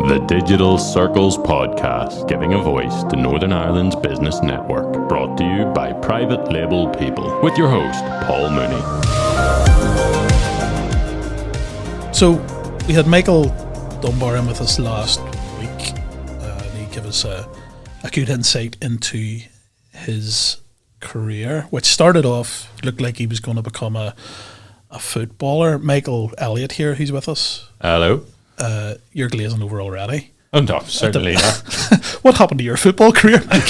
The Digital Circles Podcast, giving a voice to Northern Ireland's business network. Brought to you by Private Label People, with your host, Paul Mooney. So, we had Michael Dunbar in with us last week, and he gave us a good insight into his career, which started off, looked like he was going to become a footballer. Michael Elliott here, he's with us. Hello. You're glazing over already. Oh no, certainly not. What happened to your football career, Mike?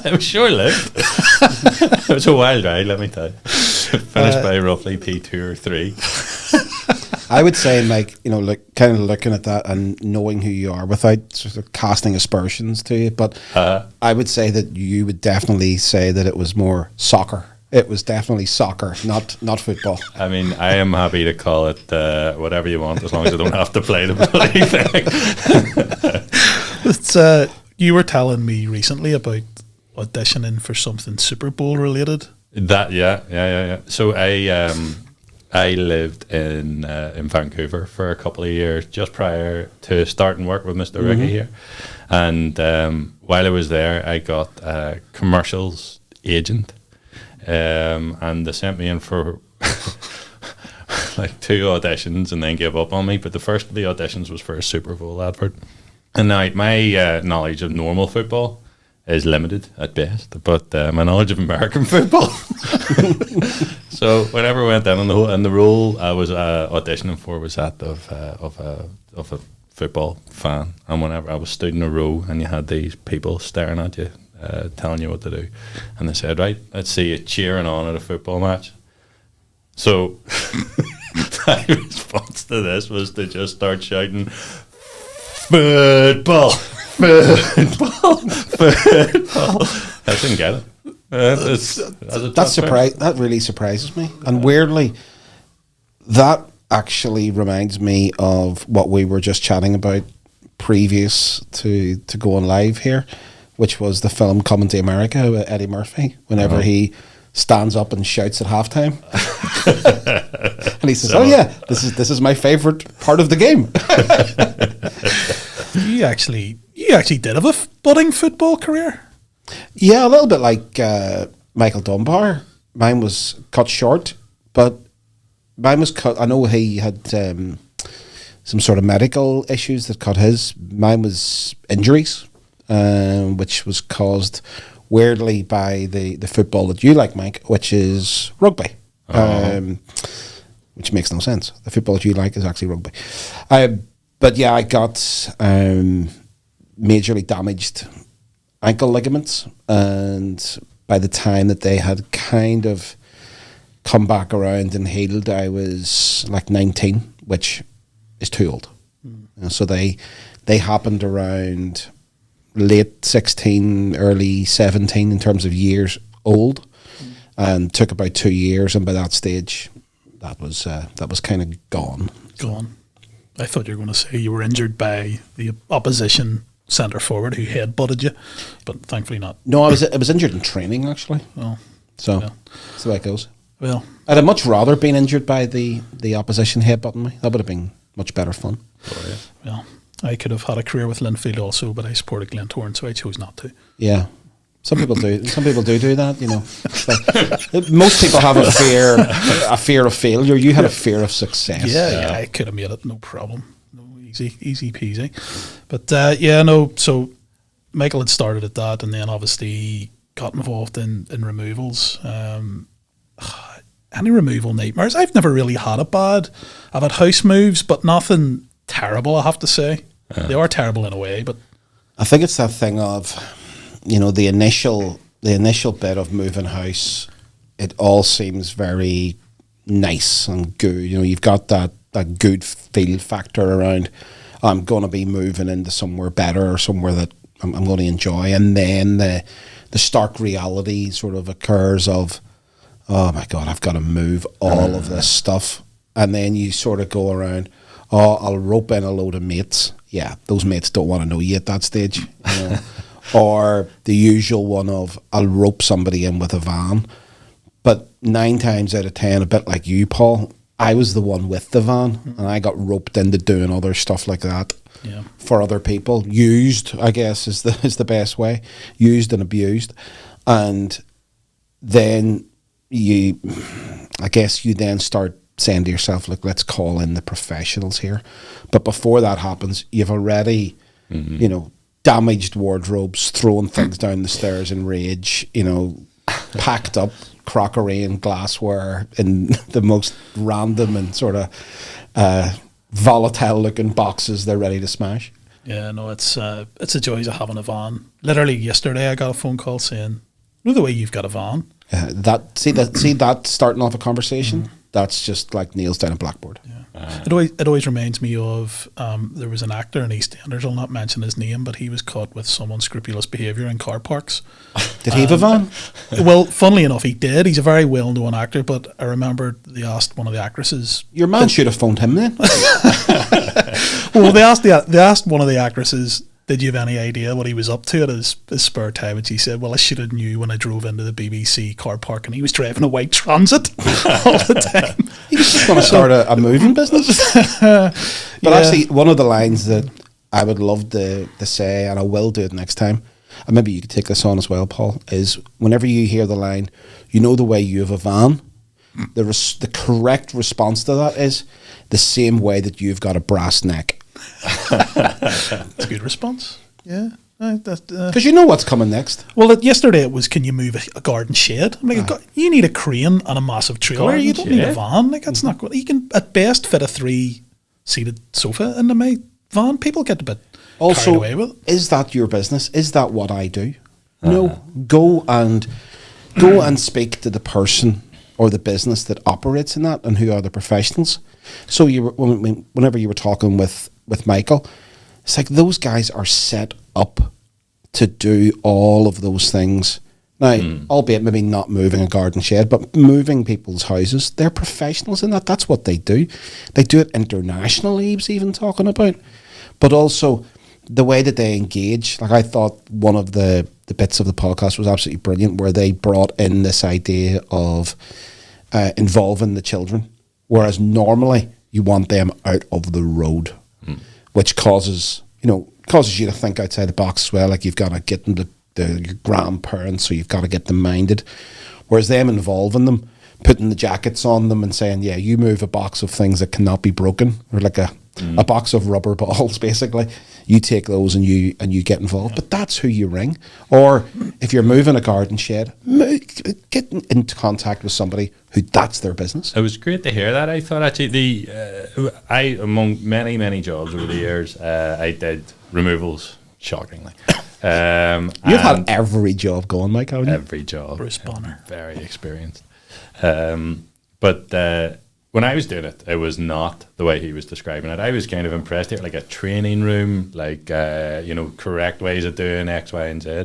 It was short-lived. It was a wild ride, let me tell you. Finished by roughly P2 or 3. I would say, like, you know, like kind of looking at that and knowing who you are without sort of casting aspersions to you, but I would say that you would definitely say that it was more soccer. It was definitely soccer, not football. I mean, I am happy to call it whatever you want, as long as I don't have to play the bloody thing. You were telling me recently about auditioning for something Super Bowl related. Yeah. So I lived in Vancouver for a couple of years just prior to starting work with Mr. Rickey here, and while I was there, I got a commercials agent. And they sent me in for like 2 auditions and then gave up on me. But the first of the auditions was for a Super Bowl advert. And now my knowledge of normal football is limited at best, but my knowledge of American football. So whenever I went down and the role I was auditioning for was that of a football fan. And whenever I was stood in a row and you had these people staring at you, telling you what to do, and they said, right, let's see you cheering on at a football match. So my response to this was to just start shouting, football. I didn't get it. That really surprises me, and weirdly, that actually reminds me of what we were just chatting about previous to going live here, which was the film Coming to America with Eddie Murphy, whenever he stands up and shouts at halftime. And he says, this is my favourite part of the game. You actually did have a budding football career? Yeah, a little bit like Michael Dunbar. Mine was cut short, but mine was cut. I know he had some sort of medical issues that cut his. Mine was injuries. Which was caused weirdly by the football that you like, Mike, which is rugby, which makes no sense. The football that you like is actually rugby. But yeah, I got majorly damaged ankle ligaments, and by the time that they had kind of come back around and healed, I was like 19, which is too old. So they happened around late 16, early 17 in terms of years old, and took about 2 years, and by that stage that was kind of gone. I thought you were going to say you were injured by the opposition centre forward who headbutted you, but thankfully not. No, I was injured in training actually. Oh, so yeah. That's the way it goes. Well, I'd have much rather been injured by the opposition headbutting me. That would have been much better fun. Oh, yeah. Well, I could have had a career with Linfield also, but I supported Glentoran, so I chose not to. Yeah, some people do. Some people do that. You know, like, most people have a fear of failure. You had a fear of success. Yeah, I could have made it, no problem, easy peasy. But so Michael had started at that, and then obviously got involved in removals. Any removal nightmares? I've never really had it bad. I've had house moves, but nothing terrible, I have to say. They are terrible in a way, but I think it's that thing of, you know, the initial bit of moving house. It all seems very nice and good. You know, you've got that good feel factor around. I'm going to be moving into somewhere better or somewhere that I'm going to enjoy, and then the stark reality sort of occurs of, oh my God, I've got to move all of this stuff, and then you sort of go around. Oh, I'll rope in a load of mates. Yeah, those mates don't want to know you at that stage. You know? Or the usual one of, I'll rope somebody in with a van. But 9 times out of 10, a bit like you, Paul, I was the one with the van, and I got roped into doing other stuff like that for other people. Used, I guess, is the best way. Used and abused, and then you then start saying to yourself, "Look, let's call in the professionals here." But before that happens, you've already, damaged wardrobes, thrown things down the stairs in rage, packed up crockery and glassware in the most random and sort of volatile looking boxes they're ready to smash. Yeah, no, it's the joys of having a van. Literally yesterday I got a phone call saying, the way you've got a van. See that starting off a conversation, that's just like nails down a blackboard. Yeah. It always reminds me of there was an actor in EastEnders, I'll not mention his name, but he was caught with some unscrupulous behaviour in car parks. Did he have a van? Well, funnily enough, he did. He's a very well-known actor, but I remember they asked one of the actresses. Your man should have phoned him then. Well, they asked one of the actresses, did you have any idea what he was up to at his spare time? And she said, well, I should have knew when I drove into the BBC car park and he was driving a white Transit all the time. He was just going to start a moving business. But actually, one of the lines that I would love to say, and I will do it next time, and maybe you could take this on as well, Paul, is whenever you hear the line, the way you have a van, the correct response to that is the same way that you've got a brass neck. That's a good response. Yeah. Because you know what's coming next. Well, yesterday it was, can you move a garden shed? I'm like, you need a crane and a massive trailer. You don't need a van. Like, that's not good. You can at best fit a 3-seated sofa into my van. People get a bit carried away with it. Is that your business? Is that what I do? No. Go and speak to the person or the business that operates in that and who are the professionals. So whenever you were talking with Michael, it's like those guys are set up to do all of those things. Now, albeit maybe not moving a garden shed, but moving people's houses. They're professionals in that. That's what they do. They do it internationally, he was even talking about. But also the way that they engage. Like, I thought one of the bits of the podcast was absolutely brilliant, where they brought in this idea of involving the children. Whereas normally you want them out of the road, which causes you to think outside the box as well. Like, you've got to get them to your grandparents, so you've got to get them minded. Whereas them involving them, putting the jackets on them and saying, yeah, you move a box of things that cannot be broken, or like a box of rubber balls, basically. You take those and you get involved. But that's who you ring. Or if you're moving a garden shed, get into contact with somebody who that's their business. It was great to hear that. I thought actually among many jobs over the years, I did removals, shockingly. You've had every job going, Mike, haven't you? Every job. Bruce Bonner. Very experienced. But when I was doing it, it was not the way he was describing it. I was kind of impressed here, like a training room, like, correct ways of doing X, Y, and Z.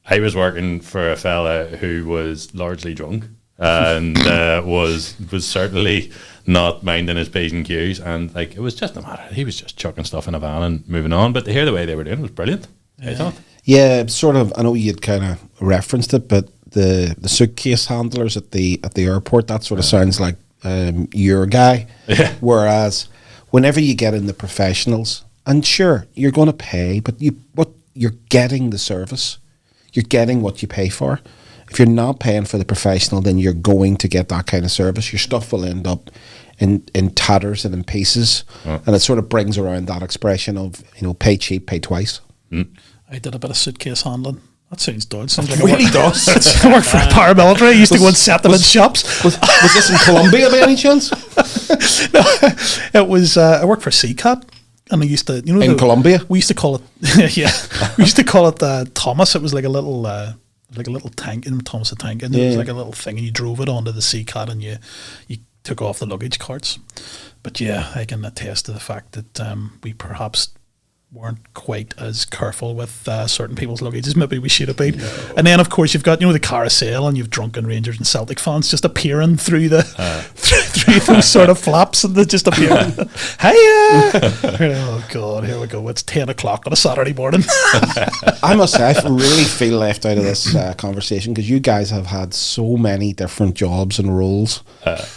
I was working for a fella who was largely drunk and was certainly not minding his P's and Q's. And, like, it was just a matter. He was just chucking stuff in a van and moving on. But to hear the way they were doing it was brilliant, I thought. Yeah, sort of. I know you'd kind of referenced it, but the suitcase handlers at the airport, that sort of sounds like your guy. Yeah. Whereas whenever you get in the professionals, and sure, you're going to pay, but you're getting the service. You're getting what you pay for. If you're not paying for the professional, then you're going to get that kind of service. Your stuff will end up in tatters and in pieces. And it sort of brings around that expression of, pay cheap, pay twice. I did a bit of suitcase handling. That sounds dodgy. Sounds like it really does. I worked for a paramilitary. I used to go and set them in shops. Was this in Colombia by any chance? No, it was. I worked for CCAT, and I used to, in Colombia. We used to call it, yeah. We used to call it Thomas. It was like a little tank in Thomas the Tank, and it was like a little thing, and you drove it onto the CCAT, and you took off the luggage carts. But yeah, I can attest to the fact that we perhaps weren't quite as careful with certain people's luggage as maybe we should have been. And then, of course, you've got, the carousel, and you've drunken Rangers and Celtic fans just appearing through the through those sort of flaps, and they just appear. Hiya! Oh God, here we go. It's 10 o'clock on a Saturday morning. I must say, I really feel left out of this conversation, because you guys have had so many different jobs and roles,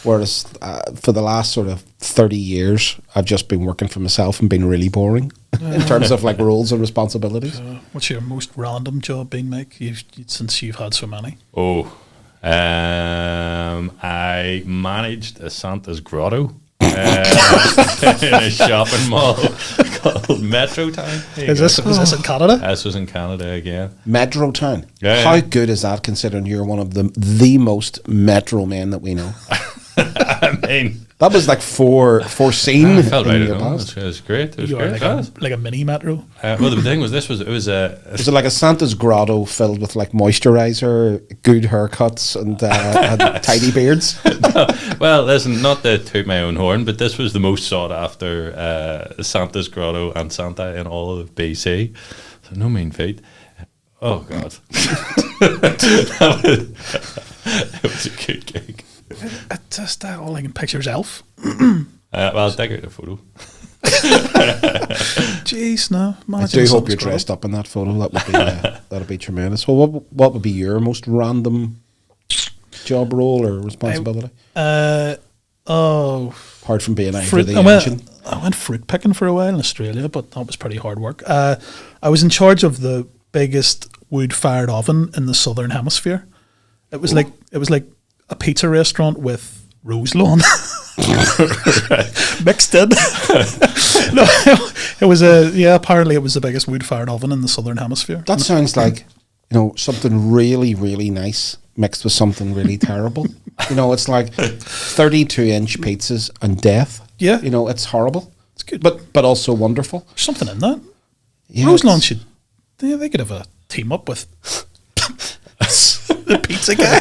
whereas for the last sort of 30 years, I've just been working for myself and been really boring in terms of like roles and responsibilities. What's your most random job been, Mike? Since you've had so many. I managed a Santa's grotto in a shopping mall called Metro Town. Was this in Canada? This was in Canada again. Metro Town. Yeah. How good is that, considering you're one of the most metro men that we know? I mean, that was like foreseen. I felt right in at your home. past. It was great. It was You are great. like a mini metro. Well, the thing was, it was Was it like a Santa's grotto filled with like moisturizer, good haircuts, and tidy beards? Well, listen, not to toot my own horn, but this was the most sought after Santa's grotto and Santa in all of BC. So no mean feat. Oh God, it was a good gig. Just all I can picture is Elf. Well, I'll dig out a photo. Jeez, no. I do hope you're dressed up in that photo. That would be that'd be tremendous. Well, what would be your most random job role or responsibility? Apart from being fruit. the engine. I went fruit picking for a while in Australia, but that was pretty hard work. I was in charge of the biggest wood-fired oven in the southern hemisphere. It was like a pizza restaurant with rose lawn mixed in. No, it was apparently it was the biggest wood-fired oven in the southern hemisphere. That sounds like something really, really nice mixed with something really terrible. It's like 32-inch pizzas and death. Yeah, it's horrible. It's good, but also wonderful. There's something in that. Yeah, Rose lawn should. They could have a team up with the pizza guy.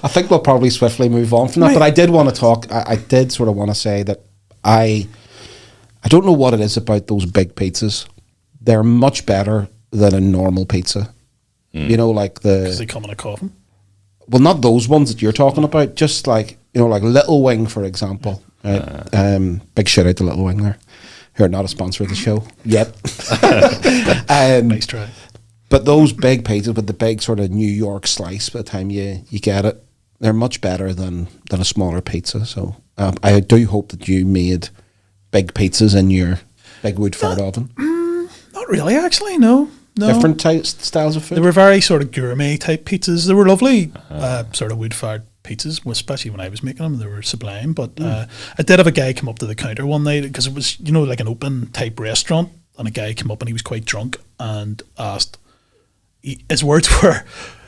I think we'll probably swiftly move on from that. But I did want to talk. I did sort of want to say that I don't know what it is about those big pizzas. They're much better than a normal pizza. Like because they come in a coffin. Well, not those ones that you're talking about. Just like like Little Wing, for example. Right? Big shout out to Little Wing there, who are not a sponsor of the show yet. Nice try. But those big pizzas with the big sort of New York slice, by the time you get it, they're much better than a smaller pizza. So I do hope that you made big pizzas in your big wood-fired oven. Not really, actually, no. Different styles of food? They were very sort of gourmet type pizzas. They were lovely sort of wood-fired pizzas, especially when I was making them. They were sublime. But I did have a guy come up to the counter one night, because it was, like an open type restaurant, and a guy came up and he was quite drunk and asked, his words were,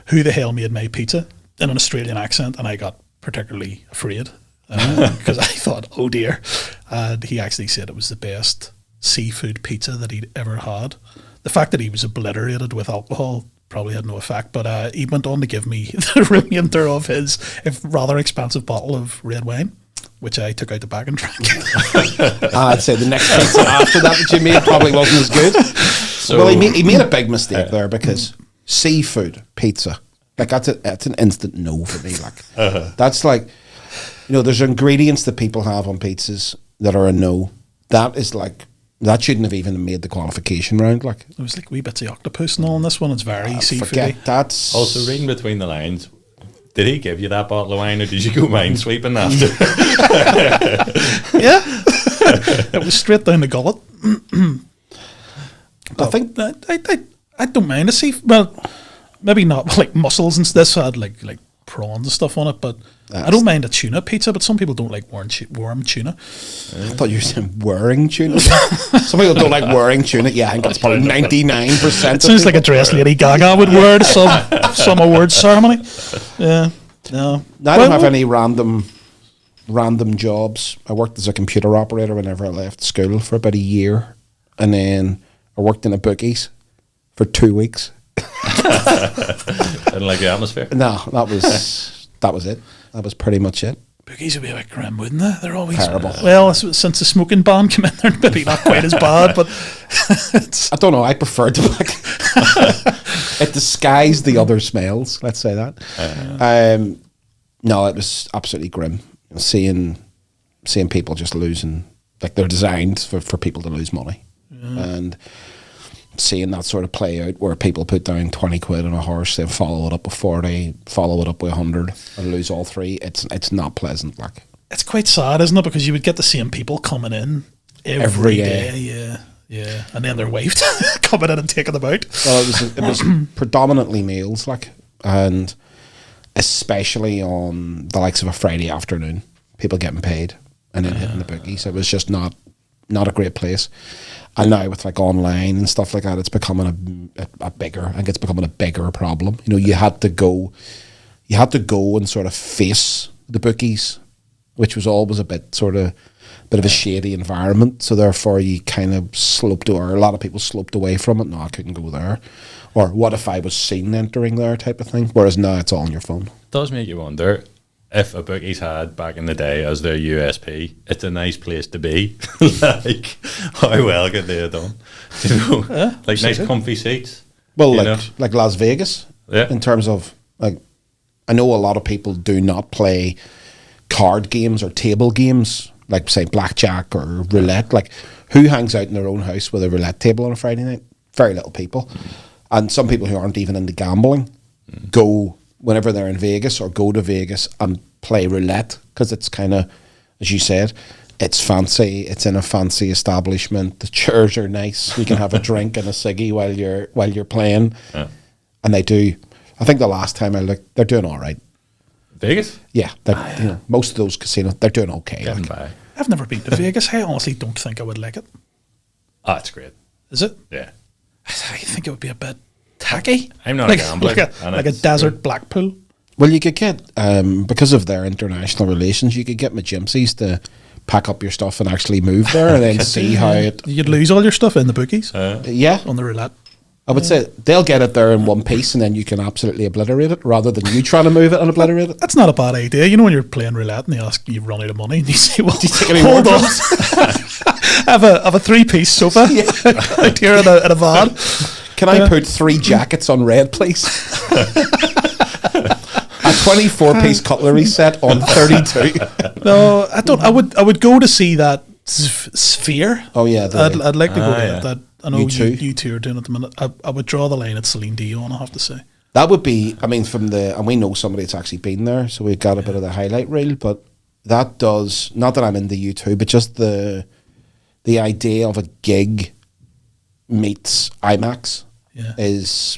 "Who the hell made my pizza?" in an Australian accent, and I got particularly afraid because I thought, oh dear. And he actually said it was the best seafood pizza that he'd ever had. The fact that he was obliterated with alcohol probably had no effect, but he went on to give me the remainder of his rather expensive bottle of red wine, which I took out the back and drank. I'd say the next pizza after that you made probably wasn't as good. Well, he made a big mistake there, because seafood pizza, like that's an instant no for me. Like that's like, there's ingredients that people have on pizzas that are a no. That is like, that shouldn't have even made the qualification round. Like it was like wee bits of octopus and all in this one. It's very seafoody. Forget that's also reading between the lines. Did he give you that bottle of wine, or did you go mine sweeping after? Yeah, it was straight down the gullet. I think I don't mind a sea. Well, maybe not like mussels and this had like prawns and stuff on it, but I don't mind a tuna pizza. But some people don't like warm tuna. I thought you were saying wearing tuna. Some people don't like wearing tuna. Yeah, I think that's probably 99%. It sounds like a dress Lady Gaga would wear to some awards ceremony. Yeah, no. I don't have any random jobs. I worked as a computer operator whenever I left school for about a year, and then I worked in a bookies for 2 weeks. Didn't like the atmosphere. No, that was it. That was pretty much it. Bookies would be a bit grim, wouldn't they? They're always Terrible. Well, since the smoking ban came in, they're maybe not quite as bad, but I don't know. I prefer to like it disguised the other smells. Let's say that. No, it was absolutely grim. Seeing people just losing, like they're designed for people to lose money, and seeing that sort of play out where people put down 20 quid on a horse, then follow it up with 40, follow it up with 100, and lose all three. It's not pleasant. Like it's quite sad, isn't it? Because you would get the same people coming in every day. Yeah, and then their wife coming in and taking them out. Well, it was predominantly males, like, and especially on the likes of a Friday afternoon, people getting paid and then hitting the bookies. It was just not a great place. And now with like online and stuff like that, it's becoming a bigger. I think it's becoming a bigger problem. You know, you had to go and sort of face the bookies, which was always a bit of a shady environment. So therefore, you kind of a lot of people sloped away from it. No, I couldn't go there. Or what if I was seen entering there, type of thing. Whereas now it's all on your phone. It does make you wonder if a bookies had back in the day as their USP, it's a nice place to be. Like, how well could they have done? You know, like nice comfy seats. Well, like Las Vegas, in terms of, like, I know a lot of people do not play card games or table games, like, say, blackjack or roulette. Like, who hangs out in their own house with a roulette table on a Friday night? Very little people. And some people who aren't even into gambling go whenever they're in Vegas or go to Vegas and play roulette, because it's kind of, as you said, it's fancy. It's in a fancy establishment. The chairs are nice. You can have a drink and a ciggy while you're playing. Yeah. And they do. I think the last time I looked, they're doing all right. Vegas? Yeah, you know, most of those casinos, they're doing okay. Getting by. I've never been to Vegas. I honestly don't think I would like it. Oh, it's great. Is it? Yeah. I think it would be a bit tacky. I'm not a gambler. Like a desert Blackpool. Well, you could get, because of their international relations, you could get Majimsies to pack up your stuff and actually move there and then see how it... You'd lose all your stuff in the bookies. Yeah. On the roulette. I would say they'll get it there in one piece and then you can absolutely obliterate it rather than you trying to move it and obliterate it. That's not a bad idea. You know, when you're playing roulette and they ask you run out of money and you say, well, hold on. I have a three-piece sofa out here in a van. Can I put 3 jackets on red, please? A 24-piece cutlery set on 32. No, I don't. I would go to see that Sphere. Oh yeah, I'd like to go to that. I know you two are doing it at the minute. I would draw the line at Celine Dion, I have to say. That would be, I mean, and we know somebody that's actually been there, so we've got a bit of the highlight reel, but that does, not that I'm into U2, but just the idea of a gig meets IMAX is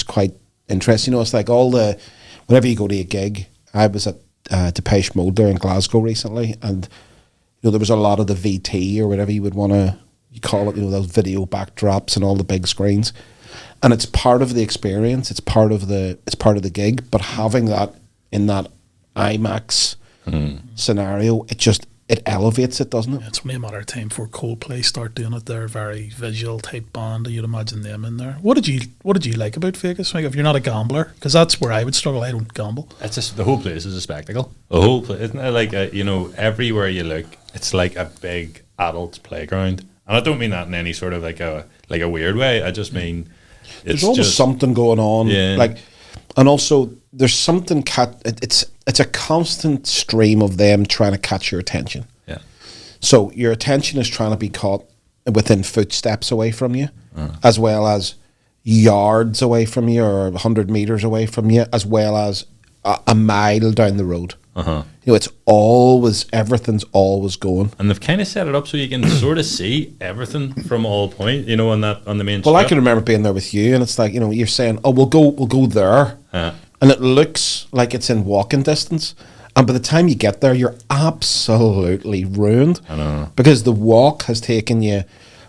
quite interesting. You know, it's like whenever you go to a gig, I was at Depeche Mode there in Glasgow recently, and you know, there was a lot of the VT or whatever you would want to call it, you know, those video backdrops and all the big screens, and it's part of the experience. It's part of the gig. But having that in that IMAX scenario, it elevates it, doesn't it? Yeah, it's only a matter of time before Coldplay start doing it. They're a very visual type band. You'd imagine them in there. What did you like about Vegas? Like, if you're not a gambler, because that's where I would struggle. I don't gamble. It's just the whole place is a spectacle. The whole place, isn't it? Like you know, everywhere you look, it's like a big adult's playground. And I don't mean that in any sort of like a weird way. I just mean there's always something going on. Yeah. Like, and also there's something it's a constant stream of them trying to catch your attention. Yeah. So your attention is trying to be caught within footsteps away from you, as well as yards away from you or 100 meters away from you, as well as a mile down the road. You know, everything's always going. And they've kind of set it up so you can sort of see everything from all points, you know, on the main Well, strip. I can remember being there with you, and it's like, you know, you're saying, oh, we'll go there. And it looks like it's in walking distance. And by the time you get there, you're absolutely ruined. I know. Because the walk has taken you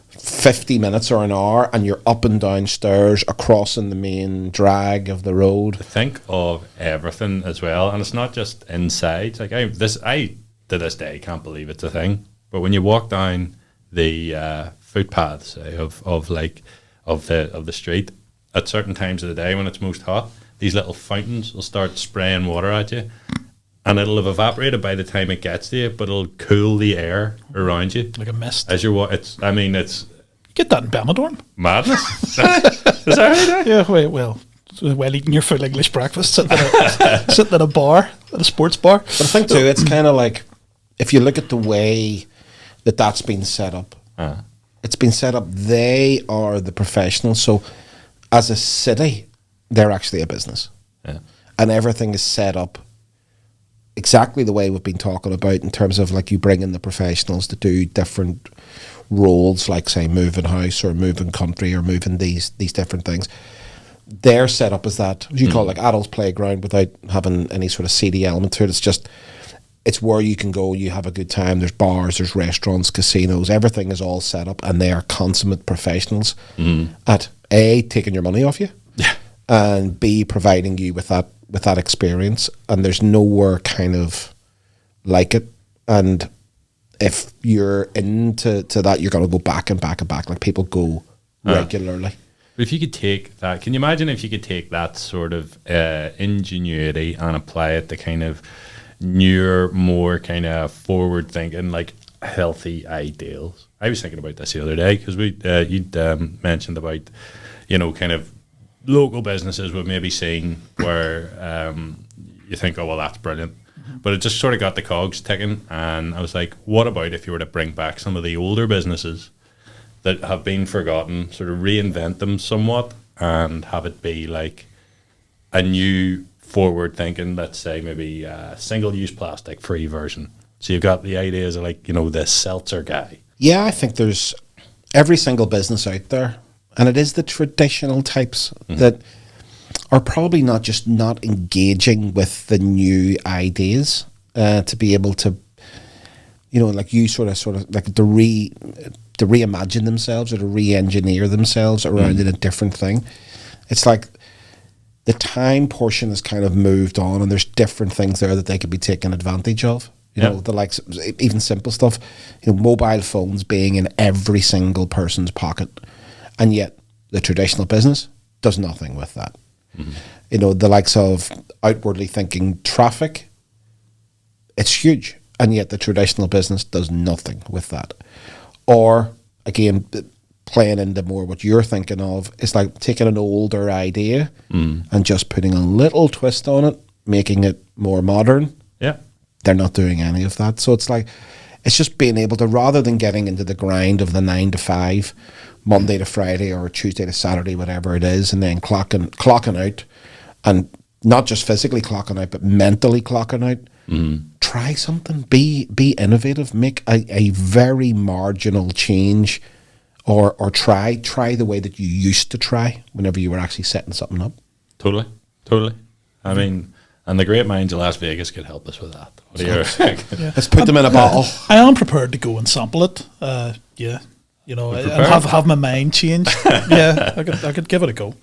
50 minutes or an hour, and you're up and down stairs, across in the main drag of the road. Think of everything as well. And it's not just inside. Like I to this day can't believe it's a thing. But when you walk down the footpaths of the street at certain times of the day when it's most hot, these little fountains will start spraying water at you. and it'll have evaporated by the time it gets to you, but it'll cool the air around you like a mist. as you're it's Get that in Benidorm. madness. Is that right? Yeah, well, while eating your full English breakfast, sitting at a bar, at a sports bar. But I think too, it's kind of like, if you look at the way that's been set up, it's been set up, they are the professionals. So as a city, they're actually a business. Yeah. And everything is set up exactly the way we've been talking about, in terms of like you bring in the professionals to do different roles, like say moving house or moving country or moving these different things. They're set up as that, as you call it, like adults playground, without having any sort of seedy element to it. It's where you can go, you have a good time. There's bars, there's restaurants, casinos, everything is all set up, and they are consummate professionals at A, taking your money off you, and B, providing you with that experience. And there's nowhere kind of like it. And if you're into that, you're going to go back and back and back. Like, people go regularly. But if you could take that, can you imagine if you could take that sort of ingenuity and apply it to kind of newer, more kind of forward thinking, like healthy ideals? I was thinking about this the other day, because you'd mentioned about, kind of local businesses we've maybe seen where you think, oh, well, that's brilliant. But it just sort of got the cogs ticking, and I was like, what about if you were to bring back some of the older businesses that have been forgotten, sort of reinvent them somewhat, and have it be like a new forward thinking, let's say maybe a single-use plastic free version. So you've got the ideas of like, the seltzer guy. Yeah, I think there's every single business out there, and it is the traditional types that are probably not engaging with the new ideas, to be able to, like you sort of like to reimagine themselves or to re-engineer themselves around in a different thing. It's like the time portion has kind of moved on, and there's different things there that they could be taking advantage of. The likes, even simple stuff, mobile phones being in every single person's pocket, and yet the traditional business does nothing with that. The likes of outwardly thinking traffic, it's huge, and yet the traditional business does nothing with that. Or again, playing into more what you're thinking of, it's like taking an older idea and just putting a little twist on it, making it more modern. Yeah. They're not doing any of that. So it's like, it's just being able to, rather than getting into the grind of the 9 to 5, Monday to Friday or Tuesday to Saturday, whatever it is, and then clocking out, and not just physically clocking out, but mentally clocking out. Try something, be innovative, make a very marginal change, or try the way that you used to try whenever you were actually setting something up. Totally. I mean, and the great minds of Las Vegas could help us with that. What do you think? Let's put them in a bottle. I am prepared to go and sample it. And have my mind changed. Yeah, I could give it a go.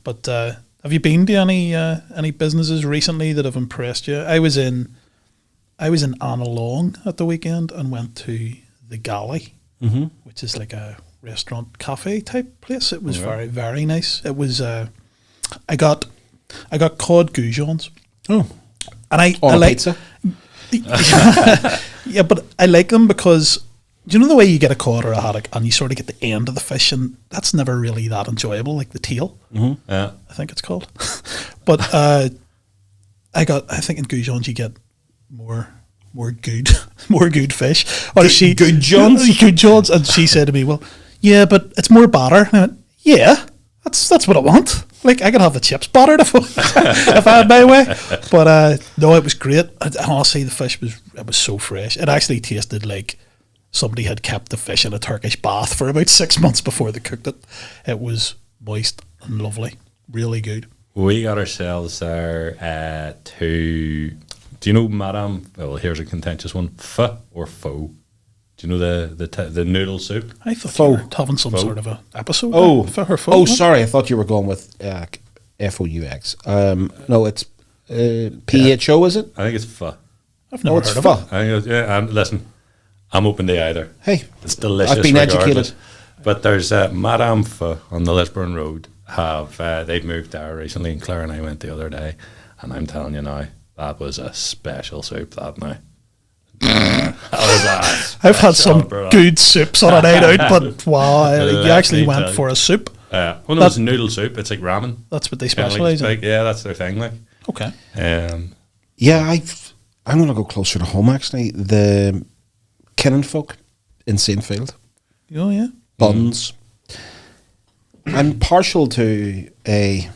But have you been to any businesses recently that have impressed you? I was in Annalong at the weekend and went to the Galley, which is like a restaurant cafe type place. It was very, very nice. It was I got cod goujons. Oh, and I like pizza. Yeah, but I like them because, do you know the way you get a cod or a haddock and you sort of get the end of the fish, and that's never really that enjoyable, like the tail. Yeah, I think it's called. But I think in goujons you get more good fish. Or Good Johns, and she said to me, "Well, yeah, but it's more batter." And I went, "Yeah, that's what I want. Like, I could have the chips battered if I had my way." But no, it was great. Honestly, the fish was so fresh. It actually tasted like somebody had kept the fish in a Turkish bath for about 6 months before they cooked it. It was moist and lovely, really good. We got ourselves there to. Do you know, Madame? Well, here's a contentious one: pho or faux? Do you know the noodle soup? I thought you were having some sort of a episode. Sorry, I thought you were going with FOUX. No, it's PHO, is it? I think it's pho. I've never heard of pho. it. I think listen, I'm open to either. Hey, It's delicious. I've been regardless. educated. But there's Madame Pho on the Lisburn Road. They've moved there recently, and Claire and I went the other day, and I'm telling you now, That was a special soup that night. That was I've had some bro. good soups on a night out, but wow, you Let actually me went tell for a soup. well, no, it's noodle soup. It's like ramen. That's what they Kinda specialise in. like, yeah, that's their thing. Like, Okay. Yeah, I'm going to go closer to home, actually. The Kinnan-folk in Saintfield. Oh, yeah. Buns. I'm partial to a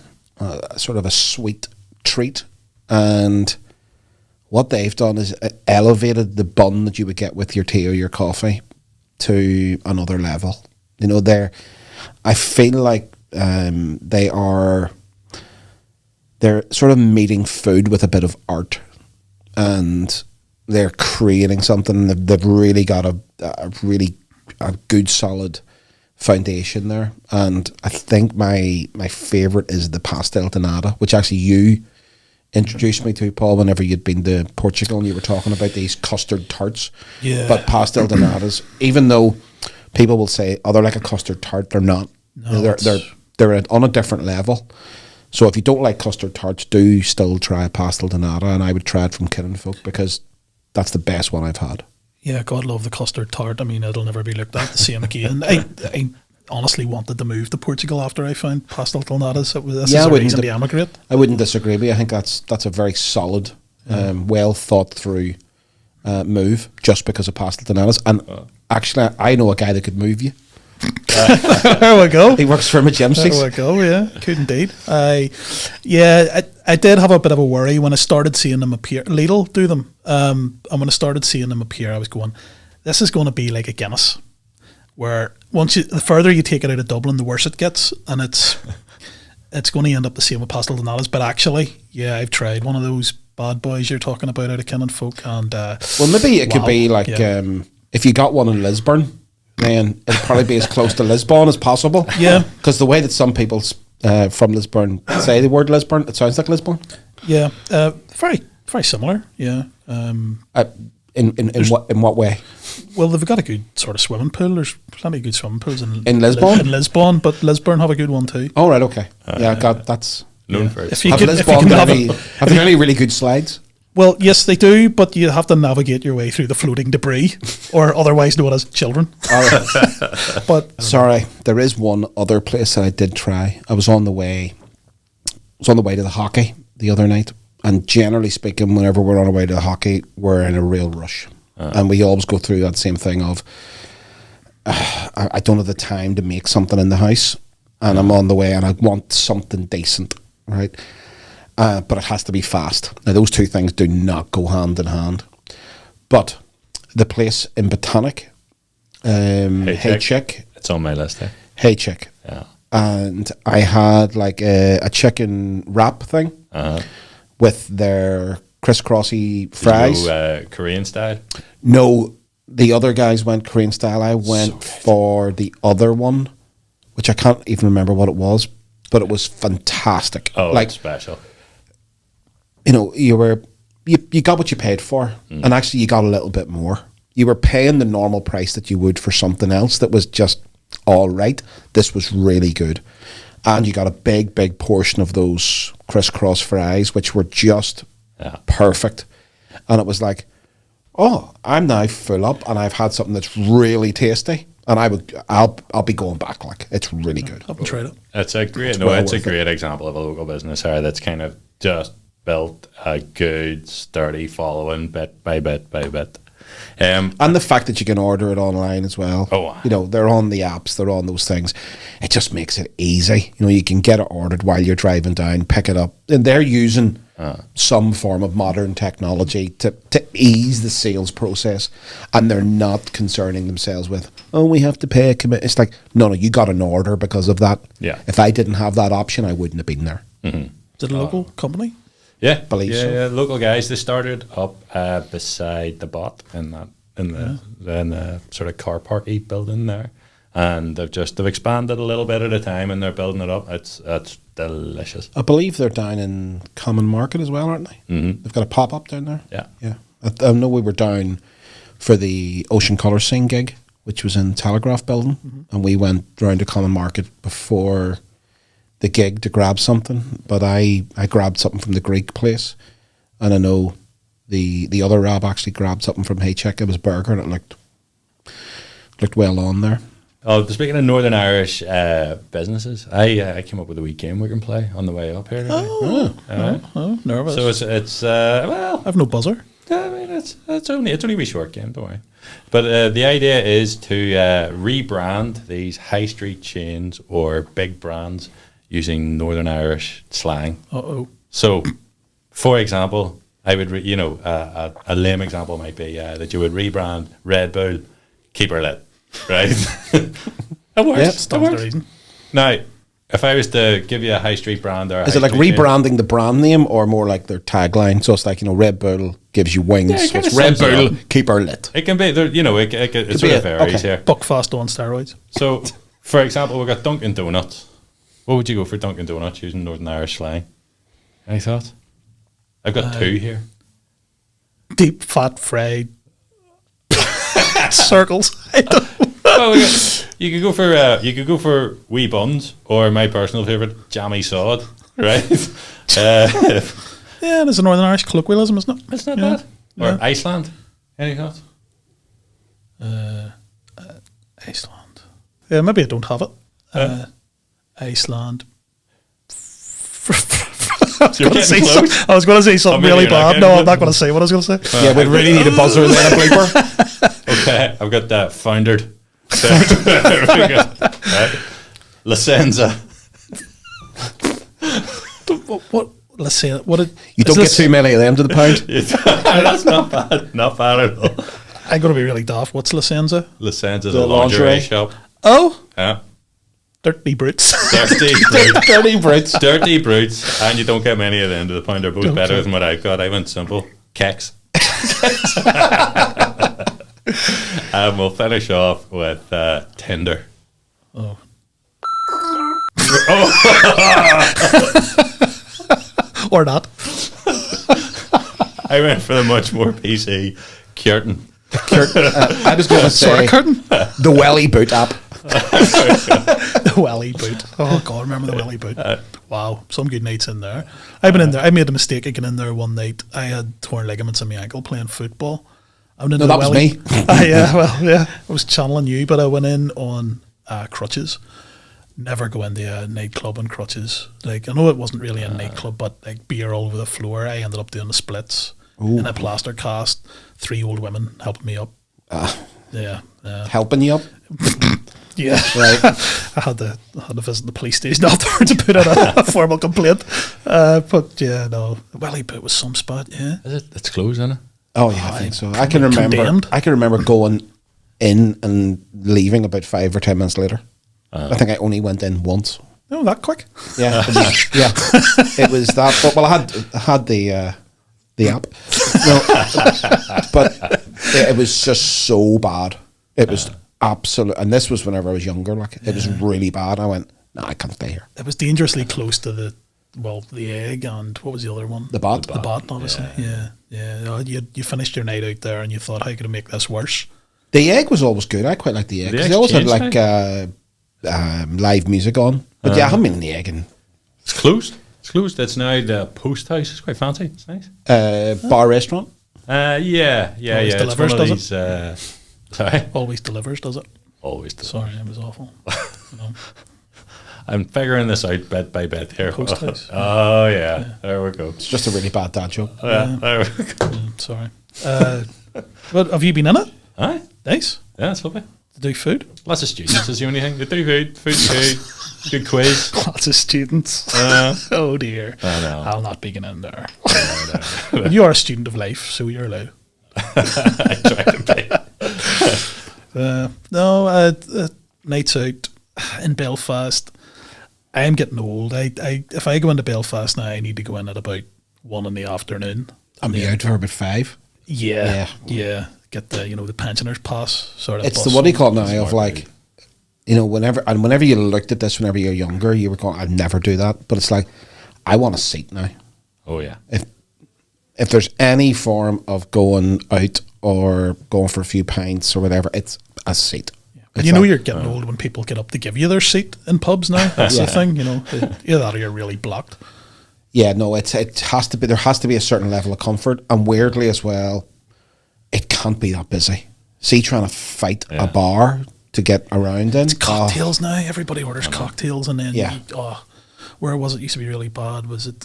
sort of a sweet treat, and what they've done is elevated the bun that you would get with your tea or your coffee to another level. You know, I feel like they're sort of meeting food with a bit of art, and they're creating something. They've really got a good solid foundation there. And I think my favourite is the pastel de nata, which actually you introduced me to, Paul, whenever you'd been to Portugal and you were talking about these custard tarts. Yeah. But pastel de natas, even though people will say, oh, they're like a custard tart, they're not. No, they're on a different level. So if you don't like custard tarts, do still try a pastel de nata, and I would try it from Kinnan-folk because that's the best one I've had. Yeah, God love the custard tart. I mean, it'll never be looked at the same again. I honestly wanted to move to Portugal after I found pastel de natas. This is a reason to emigrate. I wouldn't disagree with you. I think that's a very solid, well thought through move just because of pastel de natas. And actually, I know a guy that could move you. There we go. He works for Magensis. There we go, yeah. Could indeed. I did have a bit of a worry when I started seeing them appear. Lidl do them. And when I started seeing them appear, I was going, this is going to be like a Guinness, where the further you take it out of Dublin, the worse it gets. And it's going to end up the same with pastel de natas. But actually, yeah, I've tried one of those bad boys you're talking about out of Kinnan-folk. And, well, maybe it could be like if you got one in Lisburn, then it'll probably be as close to Lisbon as possible. Yeah. Because the way that some people from Lisburn say the word Lisburn, it sounds like Lisbon. Yeah. Very, very similar. Yeah. In what way? Well, they've got a good sort of swimming pool. There's plenty of good swimming pools in Lisbon. In Lisbon, but Lisburn have a good one too. Oh, right, okay. That's known for it. Have they any really good slides? Well, yes, they do, but you have to navigate your way through the floating debris, or otherwise known as children. But sorry, there is one other place that I did try. I was on the way to the hockey the other night, and generally speaking, whenever we're on our way to the hockey, we're in a real rush, and we always go through that same thing of I don't have the time to make something in the house, and I'm on the way, and I want something decent, right? But it has to be fast. Now, those two things do not go hand in hand. But the place in Botanic, Hey Chick. It's on my list. Hey Chick. Yeah. And I had like a chicken wrap thing with their crisscrossy fries. Korean style? No, the other guys went Korean style. I went for the other one, which I can't even remember what it was, but it was fantastic. Oh, like, it's special. You know, you got what you paid for, and actually you got a little bit more. You were paying the normal price that you would for something else that was just all right. This was really good. And you got a big portion of those crisscross fries, which were just perfect. And it was like, oh, I'm now full up, and I've had something that's really tasty. And I'll be going back. Like, it's really good. I haven't tried it. It's a great example of a local business here that's kind of just built a good, sturdy following bit by bit by bit. And the fact that you can order it online as well. Oh, you know, they're on the apps, they're on those things. It just makes it easy. You know, you can get it ordered while you're driving down, pick it up. And they're using some form of modern technology to ease the sales process. And they're not concerning themselves with, oh, we have to pay a commit. It's like, no, you got an order because of that. Yeah. If I didn't have that option, I wouldn't have been there. Mm-hmm. Is it a local company? Yeah, believe so. Yeah, local guys. They started up beside the bot in the sort of car parky building there, and they've expanded a little bit at a time, and they're building it up. It's delicious. I believe they're down in Common Market as well, aren't they? Mm-hmm. They've got a pop up down there. Yeah. I know we were down for the Ocean Colour Sing gig, which was in Telegraph Building, and we went round to Common Market before the gig to grab something, but I grabbed something from the Greek place, and I know the other Rob actually grabbed something from Haycheck. It was a burger, and it looked well on there. Oh, speaking of Northern Irish businesses, I came up with a wee game we can play on the way up here. Nervous. So it's well, I've no buzzer. I mean, it's only a wee short game, don't worry. But the idea is to rebrand these high street chains or big brands using Northern Irish slang. So, for example, I would, a lame example might be that you would rebrand Red Bull, keep her lit, right? It works. Yep. It works. Now, if I was to give you a high street brand, or is it like rebranding the brand name, or more like their tagline? So it's like, Red Bull gives you wings. Yeah, so it's Red Bull, keep her lit. It can be, it sort of varies here. Buckfast on steroids. So, for example, we've got Dunkin' Donuts. What would you go for Dunkin' Donuts using Northern Irish slang? Any thoughts? I've got two here. Deep fat fried circles. Well, you could go for wee buns, or my personal favourite, jammy sod, right? Yeah, there's a Northern Irish colloquialism, isn't it? It's not bad. Or Iceland. Any thoughts? Iceland. Yeah, maybe I don't have it. Iceland. I was going to say something really bad. No, I'm not going to say what I was going to say. Yeah, we really need a buzzer and then a bleeper. Okay, I've got that foundered. Right. Licenza. What? Let's say what? You don't get too many of them to the pound. That's not bad. Not bad at all. I'm going to be really daft. What's Licenza? Licenza's a lingerie shop. Oh. Yeah. Dirty brutes. Dirty brutes. Dirty brutes. And you don't get many of them to the pound. They're both better than what I've got. I went simple. Keks. And we'll finish off with Tinder. Oh. Or not. I went for the much more PC curtain. I was going to say the Welly Boot app. The Welly Boot. Oh God, remember the Welly Boot? Wow, some good nights in there. I've been in there. I made a mistake of getting in there one night. I had torn ligaments in my ankle playing football. No, that was me. I was channeling you, but I went in on crutches. Never go into a nightclub on crutches. Like, I know it wasn't really a nightclub, but like beer all over the floor. I ended up doing the splits in a plaster cast. 3 old women helping me up. Helping you up? Yeah, right. I had to visit the police station afterwards to put in a formal complaint. But yeah, no, Welly Boot was some spot. Yeah, is it? It's closed, isn't it? Oh yeah, I think so. I can remember. Condemned. I can remember going in and leaving about 5 or 10 minutes later. I think I only went in once. Oh, that quick? Yeah, it was that. But, well, I had the app, but it was just so bad. It was absolute, and this was whenever I was younger. Like it was really bad. I went, no, I can't stay here. It was dangerously close to the egg and what was the other one? The bat. The bat, obviously. Yeah. You finished your night out there and you thought, how could I make this worse? The egg was always good. I quite liked the egg because they always had like live music on. But yeah, I haven't been in the egg and it's closed. It's closed. It's now the Post House. It's quite fancy. It's nice. Bar restaurant. Yeah. Delivers, it's one of these. Sorry. Always delivers, does it? Always delivers. Sorry, it was awful. I'm figuring this out bit by bit here. Post House. Oh yeah, there we go. It's just a really bad dad joke. There we go. Sorry. But have you been in it? Aye. Nice. Yeah, it's lovely. To do food? Lots of students is the only thing. They do food's good. Good quiz. Lots of students. Oh dear. I know. I'll not be getting in there. No. You are a student of life, so you're allowed. I try to be. Nights out in Belfast. I am getting old. If I go into Belfast now, I need to go in at about 1 in the afternoon. I'm out for about 5. Yeah. Get the pensioners pass sort of. It's the what do you call it now of like, whenever you looked at this whenever you're younger, you were going, I'd never do that. But it's like, I want a seat now. Oh yeah. If there's any form of going out or going for a few pints or whatever, it's a seat. And you're getting old when people get up to give you their seat in pubs now. That's the thing, either that or you're really blocked. Yeah, no, it has to be. There has to be a certain level of comfort, and weirdly as well, it can't be that busy. See, trying to fight a bar to get around in. It's cocktails now. Everybody orders cocktails, and then where was it? Used to be really bad. Was it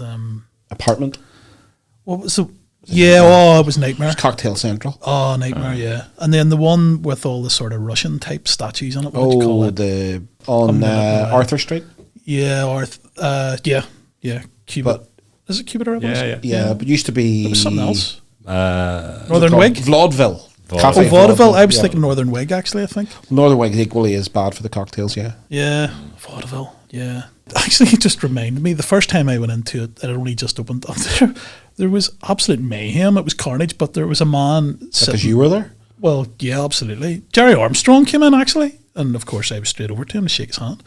Apartment? What was the? Yeah, it was Nightmare. It was Cocktail Central. Oh, Nightmare, yeah. And then the one with all the sort of Russian type statues on it. What would you call it? On Arthur Street. Yeah, yeah. Cupid. Is it Cupid or Yeah, but it used to be... There was something else. Northern Wig? Vaudeville. Vaudeville. I was thinking Northern Wig, actually, I think. Northern Wig equally is bad for the cocktails, yeah. Yeah, Vaudeville, yeah. Actually, it just reminded me, the first time I went into it, it had only just opened up there. There was absolute mayhem. It was carnage, but there was a man... Because you were there? Well, yeah, absolutely. Jerry Armstrong came in, actually. And, of course, I was straight over to him to shake his hand.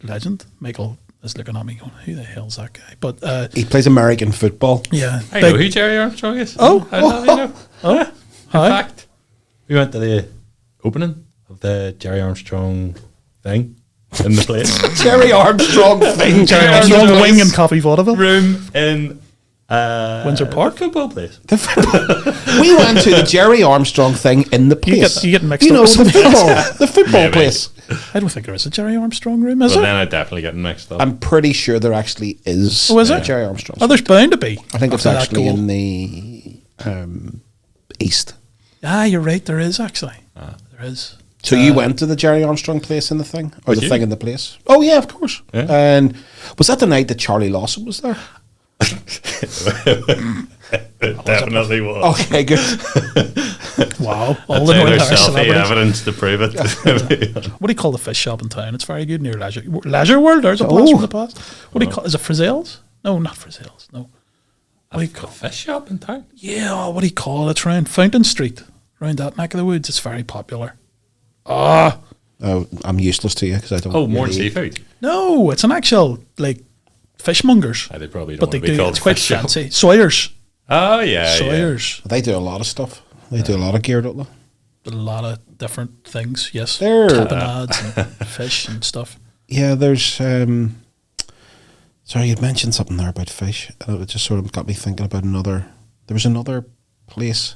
Legend. Michael is looking at me going, who the hell's that guy? But he plays American football. Yeah. I know who Jerry Armstrong is. Oh. How do you know? Oh. In fact, we went to the opening of the Jerry Armstrong thing in the place. Jerry Armstrong thing. Jerry Armstrong wing and coffee vaudeville. Room in Windsor Park? football place. We went to the Jerry Armstrong thing in the place. You get mixed up know, with the football place. I don't think there is a Jerry Armstrong room, is Well, there? then I definitely getting mixed up. I'm pretty sure there actually is. Oh, is there? Jerry Armstrong. Oh, there's bound to be. I think it's after that actually goal. in the east. Ah, you're right. There is actually. There is. So you went to the Jerry Armstrong place in the thing, or the you? thing in the place? Oh yeah, of course. Yeah. And was that the night that Charlie Lawson was there? It definitely was. Okay, good. Wow. All I'd the say Northern there's Irish selfie celebrities. evidence to prove it. What do you call the fish shop in town? It's very good near Leisure World. There's a place from the past. What do you call? Is it Frizzell's? No, not Frizzell's. No. What do you call? Fish shop in town? Yeah. What do you call it? It's around Fountain Street, around that neck of the woods. It's very popular. Oh, I'm useless to you because I don't. Oh, more seafood. No, it's an actual like fishmongers. They probably don't But they want to be do. called It's quite fish shop. fancy. Sawyer's. Oh yeah, Sawyer's. They do a lot of stuff. They do a lot of gear, don't they? A lot of different things. Yes. They're- Tapenades and fish and stuff. Yeah, there's. Sorry, you'd mentioned something there about fish, and it just sort of got me thinking about another. There was another place.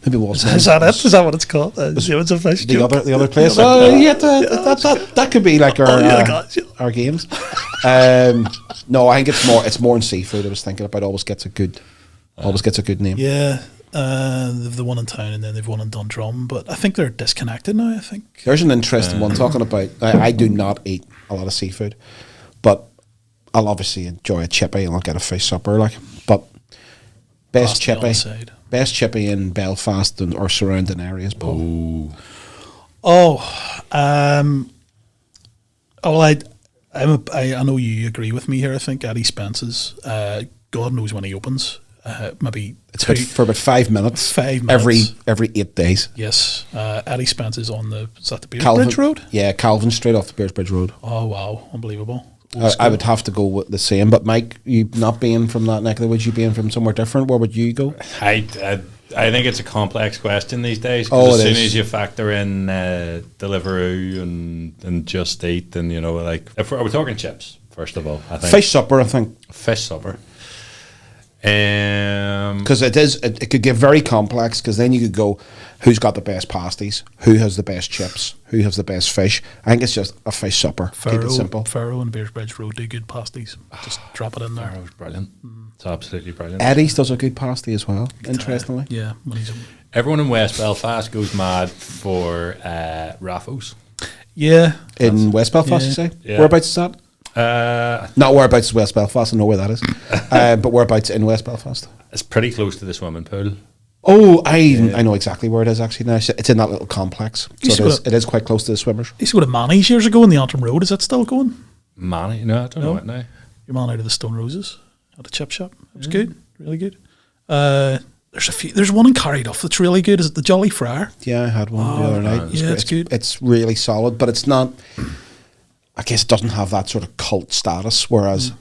Maybe it wasn't. Is that it? Is that what it's called? It's a fish The joke. other place. Oh yeah, that could be like our games. No, I think it's more in seafood. I was thinking about always gets a good name. Yeah, they've the one in town and then they've one in Dundrum, but I think they're disconnected now. I think. There's an interesting one talking about. I do not eat a lot of seafood, but I'll obviously enjoy a chippy and I'll get a fish supper. But best Pasty on the chippy, side. best chippy in Belfast or surrounding areas. Paul. I know you agree with me here. I think Eddie Spence's. God knows when he opens. Maybe It's for about 5 minutes. 5 minutes. every 8 days. Yes, Eddie Spence is on the. Is that the Calvin Beersbridge Road? Yeah, Calvin Street off the Beersbridge Road. Oh wow, unbelievable. I would have to go with the same. But Mike, you not being from that neck of the woods, you being from somewhere different, where would you go? I think it's a complex question these days. Oh, As it soon is. as you factor in Deliveroo and Just Eat, and like if we're talking chips first of all, I think Fish supper, I think, fish supper. because it could get very complex. Because then you could go, who's got the best pasties, who has the best chips, who has the best fish. I think it's just a fish supper. Keep it simple. Farrow and Beersbridge Road do good pasties. Just drop it in there. That was brilliant. It's absolutely brilliant. Eddie's does a good pasty as well. Interestingly, Yeah, when he's Everyone in West Belfast goes mad for Raffles. yeah. in West Belfast, you say. Yeah. Whereabouts is that? It's Not whereabouts is West Belfast. I know where that is. But whereabouts in West Belfast? pretty close to the swimming pool. Oh, I know exactly where it is actually now. It's in that little complex. So it is quite close to the swimmers. I used to go to Manny's years ago on the Antrim Road. Is that still going? Manny, no, I don't know it now. Your man out of the Stone Roses at a chip shop. It was good, really good. There's a few. There's one in Carryduff that's really good. Is it the Jolly Friar? Yeah, I had one the other night. yeah, it's good. It's really solid, but it's not. I guess it doesn't have that sort of cult status. Whereas,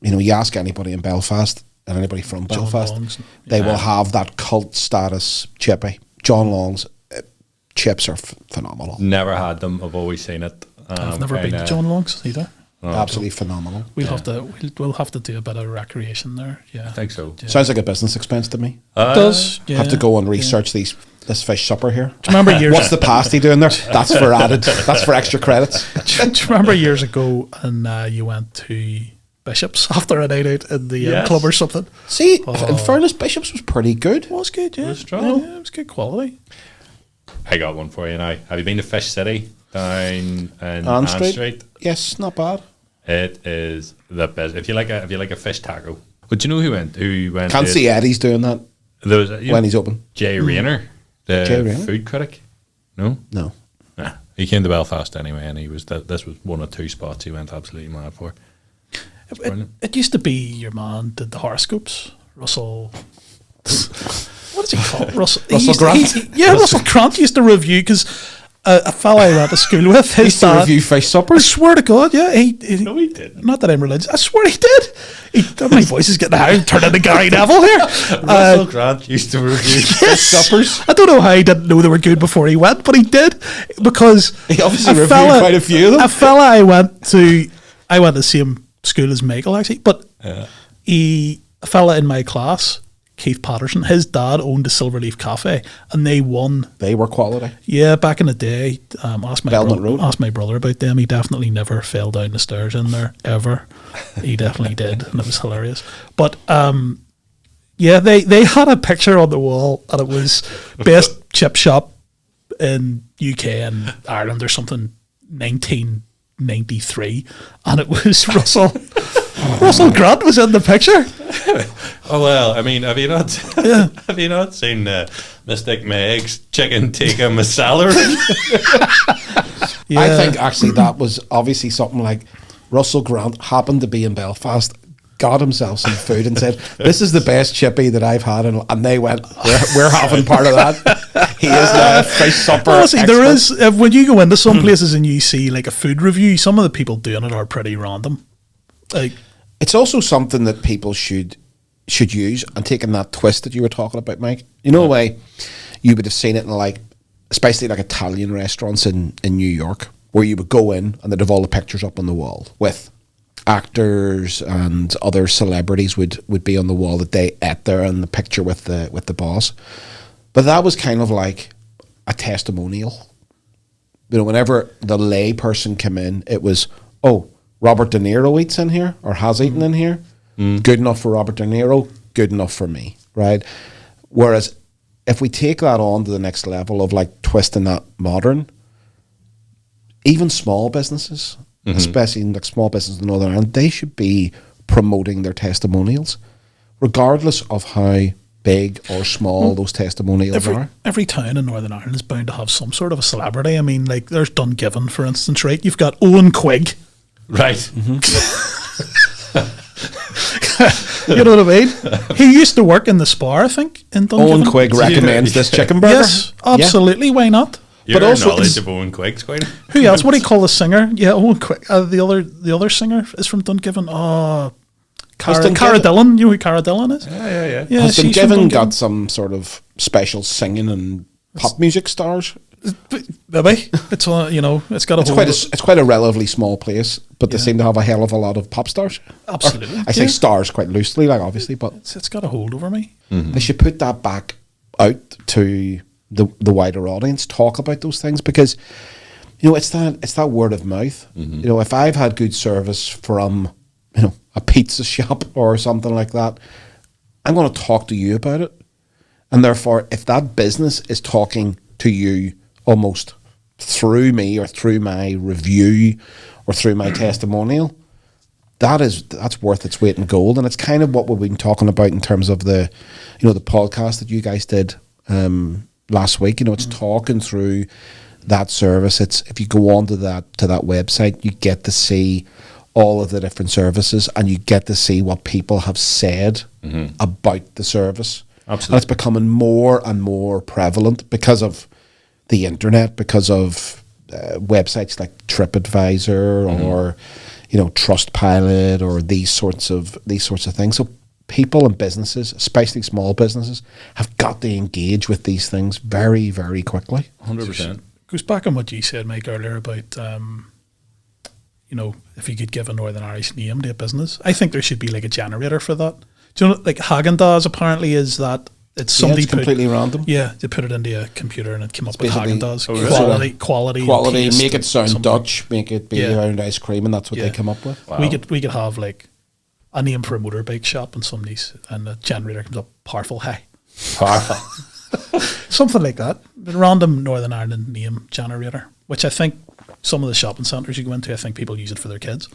you ask anybody in Belfast and anybody from John Belfast, Long's, they will have that cult status chippy. John Long's chips are phenomenal. Never had them. I've always seen it. I've never been to John Long's either. Absolutely phenomenal. We'll have to do a bit of recreation there. Yeah, I think so. Yeah. Sounds like a business expense to me. It does. Yeah. Have to go and research this fish supper here. Do you remember years? What's the pasty doing there? That's for added. That's for extra credits. Do you remember years ago, and you went to Bishop's after a night out in the club or something? See, in fairness, Bishop's was pretty good. It was good, yeah. It was strong. Yeah, it was good quality. I got one for you now. Have you been to Fish City down in Ann Street? Street? Yes, not bad. It is the best. If you like a fish taco. But do you know who went? Can't see Eddie's doing that There was when he's open. Jay Rayner, the Jay Rayner? food critic. No, No. nah. He came to Belfast anyway, and this was one of two spots he went absolutely mad for. It used to be your man did the horoscopes, Russell. What is he called? Russell Grant? Russell Grant used to review, because a fella I went to school with, his Used to dad, review fish I suppers. swear to God, yeah. He No, he didn't. Not that I'm religious. I swear he did. My voice is getting high. Turn into Gary Neville here. Russell Grant used to review fish suppers. I don't know how he didn't know they were good before he went, but he did, because He obviously reviewed quite a few of them. A fella I went to the same school as Michael, actually, but a fella in my class, Keith Patterson, his dad owned a Silverleaf Cafe, and they won. They were quality. Yeah, back in the day. Asked Belmont Road. my brother about them. He definitely never fell down the stairs in there, ever. He definitely did, and it was hilarious. But they had a picture on the wall, and it was best chip shop in UK and Ireland or something, 1993, and it was Russell Grant was in the picture. Oh well, I mean, have you not seen Mystic Meg's chicken tikka masala? I think actually that was obviously something like Russell Grant happened to be in Belfast, got himself some food and said, "This is the best chippy that I've had," and they went, "We're having part of that." He is now a fish supper. Honestly, expert. there is when you go into some places and you see like a food review, some of the people doing it are pretty random. Like, it's also something that people should use, and taking that twist that you were talking about, Mike. You know, way you would have seen it in like, especially like Italian restaurants in New York, where you would go in and they'd have all the pictures up on the wall with actors and other celebrities would be on the wall that they ate there, and the picture with the boss. But that was kind of like a testimonial. You know, whenever the lay person came in, it was, oh, Robert De Niro eats in here or has eaten in here. Good enough for Robert De Niro, good enough for me, right? Whereas if we take that on to the next level of like twisting that modern, even small businesses, especially like small businesses in Northern Ireland, they should be promoting their testimonials, regardless of how big or small those testimonials are. Every town in Northern Ireland is bound to have some sort of a celebrity. I mean, like there's Dungiven, for instance, right? You've got Owen Quigg. Right. You know what I mean? He used to work in the Spar, I think, in Dungiven. Owen Quigg recommends this chicken burger. Yes, absolutely. Yeah. Why not? But also knowledge of Owen Quigg's quite. Who else? What do you call the singer? Yeah, Owen Quigg. The other singer is from Dungiven. Oh, Cara Dillon. You know who Cara Dillon is? Yeah. Has Dungiven got some sort of special singing and pop music stars? Maybe it's it's got a it's quite a relatively small place, but they seem to have a hell of a lot of pop stars. Absolutely, I say stars quite loosely, like obviously, but it's got a hold over me. They should put that back out to the wider audience. Talk about those things, because it's that word of mouth. If I've had good service from a pizza shop or something like that, I'm going to talk to you about it, and therefore, if that business is talking to you almost through me or through my review or through my testimonial, that's worth its weight in gold. And it's kind of what we've been talking about in terms of the the podcast that you guys did last week. It's talking through that service. It's, if you go on to that website, you get to see all of the different services, and you get to see what people have said about the service. Absolutely. And it's becoming more and more prevalent because of the internet, because of websites like TripAdvisor or Trustpilot or these sorts of things. So people and businesses, especially small businesses, have got to engage with these things very, very quickly. 100%. Goes back on what you said, Mike, earlier about you know, if you could give a Northern Irish name to a business. I think there should be like a generator for that. Do you know, like Haagen-Dazs apparently is that it's somebody it's completely random. Yeah, they put it into a computer and it came up with basically- Haagen-Dazs. Oh, really? Quality, Quality, taste, make it sound something. Dutch, make it be Yeah. around ice cream, and that's what Yeah. they come up with. Wow. We could have like a name for a motorbike shop and somebody's and the generator comes up powerful high. Powerful. Something like that. The random Northern Ireland name generator, which I think some of the shopping centres you go into, I think people use it for their kids.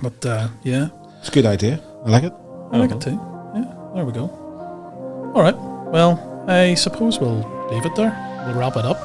But yeah, It's a good idea. I like it. I like it too. Yeah, there we go. All right. Well, I suppose we'll leave it there. We'll wrap it up.